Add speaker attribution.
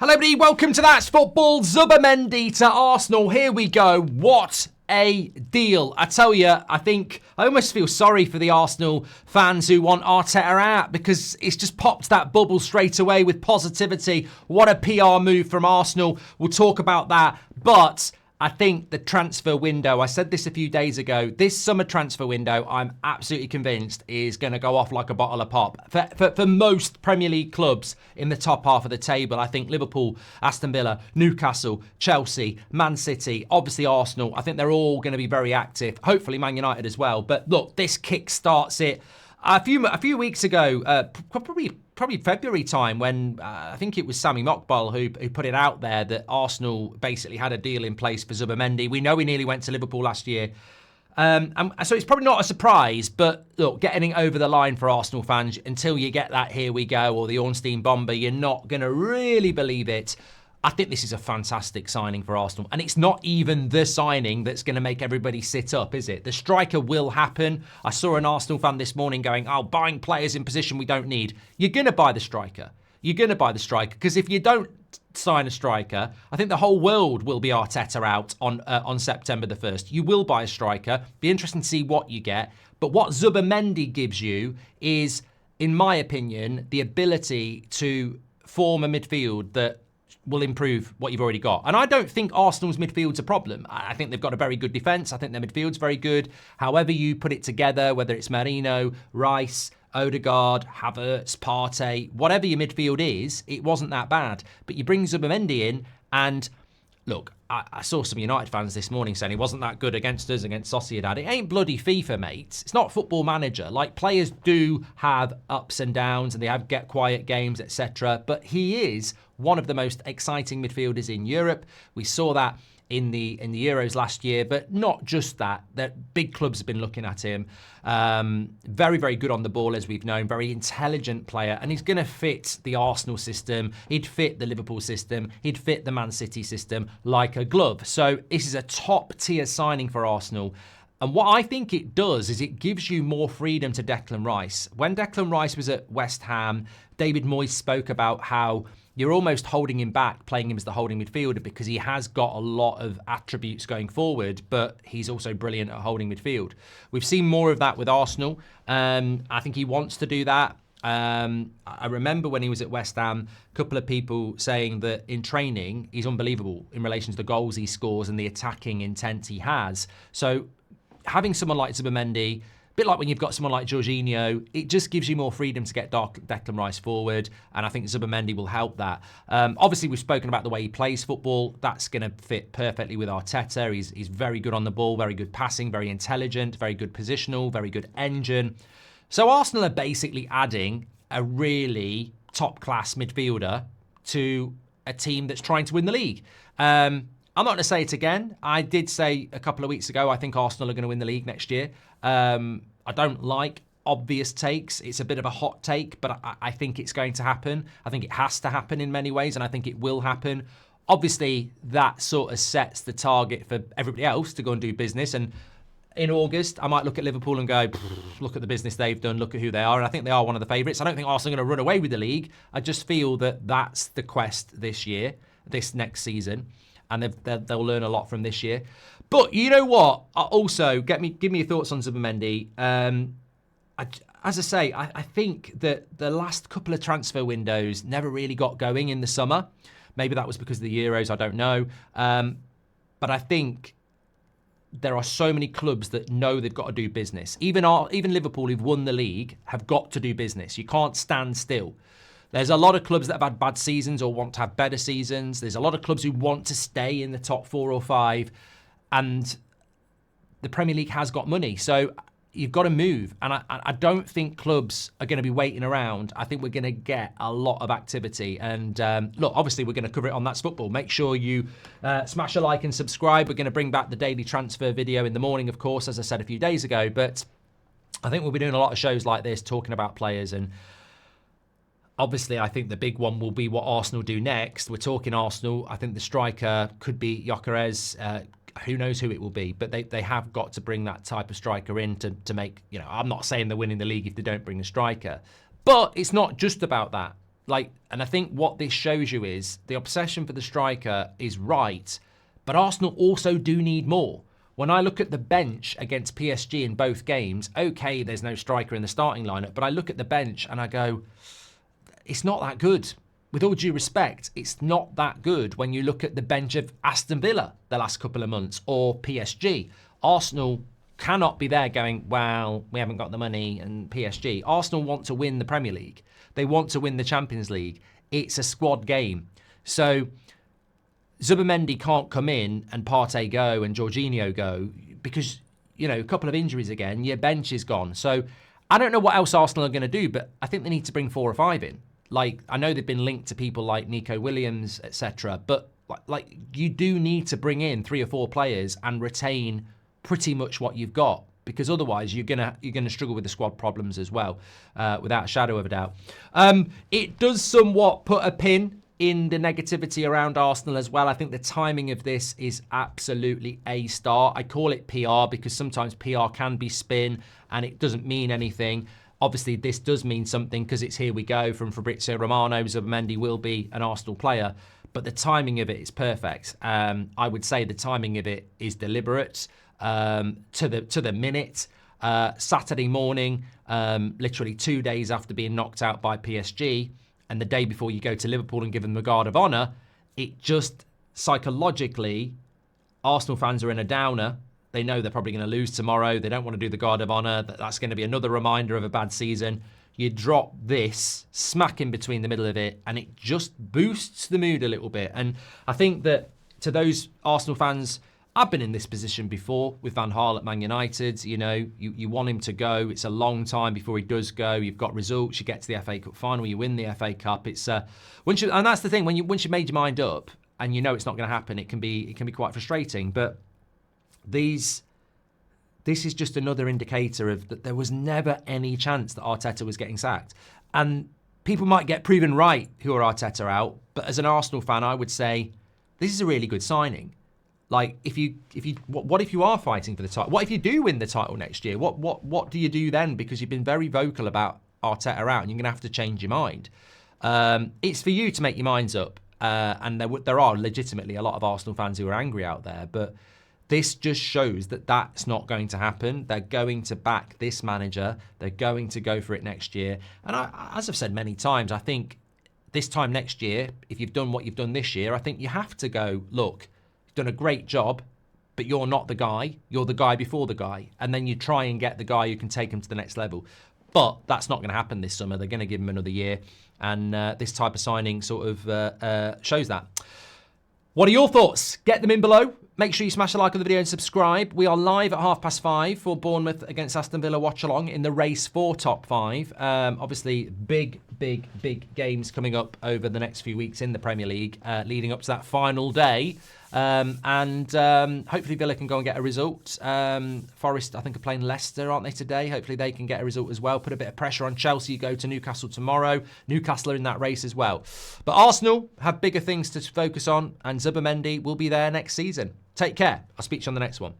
Speaker 1: Hello everybody, welcome to That's Football. Zubimendi to Arsenal. Here we go. What a deal. I tell you, I almost feel sorry for the Arsenal fans who want Arteta out because it's just popped that bubble straight away with positivity. What a PR move from Arsenal. We'll talk about that. But I think the transfer window, I said this a few days ago, this summer transfer window, I'm absolutely convinced is going to go off like a bottle of pop. For most Premier League clubs in the top half of the table, I think Liverpool, Aston Villa, Newcastle, Chelsea, Man City, obviously Arsenal, I think they're all going to be very active. Hopefully Man United as well. But look, this kick-starts it. A few weeks ago, probably February time, when I think it was Sami Mokbel who put it out there that Arsenal basically had a deal in place for Zubimendi. We know he nearly went to Liverpool last year. And so it's probably not a surprise, but look, getting it over the line for Arsenal fans, until you get that "Here we go" or the Ornstein Bomber, you're not going to really believe it. I think this is a fantastic signing for Arsenal. And it's not even the signing that's going to make everybody sit up, is it? The striker will happen. I saw an Arsenal fan this morning going, buying players in position we don't need. You're going to buy the striker. You're going to buy the striker. Because if you don't sign a striker, I think the whole world will be Arteta out on September the 1st. You will buy a striker. Be interesting to see what you get. But what Zubimendi gives you is, in my opinion, the ability to form a midfield that will improve what you've already got. And I don't think Arsenal's midfield's a problem. I think they've got a very good defence. I think their midfield's very good. However you put it together, whether it's Marino, Rice, Odegaard, Havertz, Partey, whatever your midfield is, it wasn't that bad. But you bring Zubimendi in and look, I saw some United fans this morning saying he wasn't that good against us, against Sociedad. It ain't bloody FIFA, mate. It's not Football Manager. Like, players do have ups and downs and they have get quiet games, etc. But he is one of the most exciting midfielders in Europe. We saw that in the Euros last year, but not just that. That big clubs have been looking at him. Very, very good on the ball, as we've known. Very intelligent player, and he's going to fit the Arsenal system. He'd fit the Liverpool system. He'd fit the Man City system like a glove. So this is a top-tier signing for Arsenal. And what I think it does is it gives you more freedom to Declan Rice. When Declan Rice was at West Ham, David Moyes spoke about how you're almost holding him back, playing him as the holding midfielder, because he has got a lot of attributes going forward, but he's also brilliant at holding midfield. We've seen more of that with Arsenal. I think he wants to do that. I remember when he was at West Ham, a couple of people saying that in training, he's unbelievable in relation to the goals he scores and the attacking intent he has. So having someone like Zubimendi, a bit like when you've got someone like Jorginho, it just gives you more freedom to get Declan Rice forward, and I think Zubimendi will help that. Obviously, we've spoken about the way he plays football. That's going to fit perfectly with Arteta. He's very good on the ball, very good passing, very intelligent, very good positional, very good engine. So Arsenal are basically adding a really top-class midfielder to a team that's trying to win the league. I'm not going to say it again. I did say a couple of weeks ago, I think Arsenal are going to win the league next year. I don't like obvious takes. It's a bit of a hot take, but I think it's going to happen. I think it has to happen in many ways, and I think it will happen. Obviously, that sort of sets the target for everybody else to go and do business. And in August, I might look at Liverpool and go, look at the business they've done, look at who they are. And I think they are one of the favourites. I don't think Arsenal are going to run away with the league. I just feel that that's the quest this year, this next season. And they'll learn a lot from this year. But you know what? Also, give me your thoughts on Zubimendi. As I say, I think that the last couple of transfer windows never really got going in the summer. Maybe that was because of the Euros, I don't know. But I think there are so many clubs that know they've got to do business. Even Liverpool, who've won the league, have got to do business. You can't stand still. There's a lot of clubs that have had bad seasons or want to have better seasons. There's a lot of clubs who want to stay in the top 4 or 5. And the Premier League has got money. So you've got to move. And I don't think clubs are going to be waiting around. I think we're going to get a lot of activity. And look, obviously, we're going to cover it on That's Football. Make sure you smash a like and subscribe. We're going to bring back the daily transfer video in the morning, of course, as I said a few days ago. But I think we'll be doing a lot of shows like this, talking about players. And obviously, I think the big one will be what Arsenal do next. We're talking Arsenal. I think the striker could be Gyökeres. Who knows who it will be, but they have got to bring that type of striker in to make, I'm not saying they're winning the league if they don't bring a striker, but it's not just about that. And I think what this shows you is the obsession for the striker is right, but Arsenal also do need more. When I look at the bench against PSG in both games, okay, there's no striker in the starting lineup, but I look at the bench and I go, it's not that good. With all due respect, it's not that good when you look at the bench of Aston Villa the last couple of months or PSG. Arsenal cannot be there going, well, we haven't got the money, and PSG. Arsenal want to win the Premier League. They want to win the Champions League. It's a squad game. So Zubimendi can't come in and Partey go and Jorginho go because, a couple of injuries again, your bench is gone. So I don't know what else Arsenal are going to do, but I think they need to bring 4 or 5 in. I know they've been linked to people like Nico Williams, etc., but you do need to bring in 3 or 4 players and retain pretty much what you've got, because otherwise you're gonna struggle with the squad problems as well, without a shadow of a doubt. It does somewhat put a pin in the negativity around Arsenal as well. I think the timing of this is absolutely A star. I call it PR because sometimes PR can be spin and it doesn't mean anything. Obviously, this does mean something because it's here we go from Fabrizio Romano. Zubimendi will be an Arsenal player, but the timing of it is perfect. I would say the timing of it is deliberate, to the minute. Saturday morning, literally 2 days after being knocked out by PSG, and the day before you go to Liverpool and give them the guard of honour, it just psychologically, Arsenal fans are in a downer. They know they're probably going to lose tomorrow. They don't want to do the guard of honour. That's going to be another reminder of a bad season. You drop this smack in between the middle of it, and it just boosts the mood a little bit. And I think that to those Arsenal fans, I've been in this position before with Van Gaal at Man United. You want him to go. It's a long time before he does go. You've got results. You get to the FA Cup final. You win the FA Cup. It's and that's the thing. Once you've made your mind up and it's not going to happen, it can be quite frustrating. But this is just another indicator of that there was never any chance that Arteta was getting sacked. And people might get proven right who are Arteta out, but as an Arsenal fan, I would say this is a really good signing. What if you are fighting for the title? What if you do win the title next year? What do you do then? Because you've been very vocal about Arteta out, and you're going to have to change your mind. It's for you to make your minds up, and there are legitimately a lot of Arsenal fans who are angry out there, but this just shows that that's not going to happen. They're going to back this manager. They're going to go for it next year. And as I've said many times, I think this time next year, if you've done what you've done this year, I think you have to go, look, you've done a great job, but you're not the guy. You're the guy before the guy. And then you try and get the guy who can take him to the next level. But that's not going to happen this summer. They're going to give him another year. And this type of signing sort of shows that. What are your thoughts? Get them in below. Make sure you smash a like on the video and subscribe. We are live at 5:30 for Bournemouth against Aston Villa watch-along in the race for top 5. Obviously, big games coming up over the next few weeks in the Premier League, leading up to that final day. And hopefully Villa can go and get a result. Forest, I think, are playing Leicester, aren't they, today? Hopefully they can get a result as well. Put a bit of pressure on Chelsea. Go to Newcastle tomorrow. Newcastle are in that race as well. But Arsenal have bigger things to focus on, and Zubimendi will be there next season. Take care. I'll speak to you on the next one.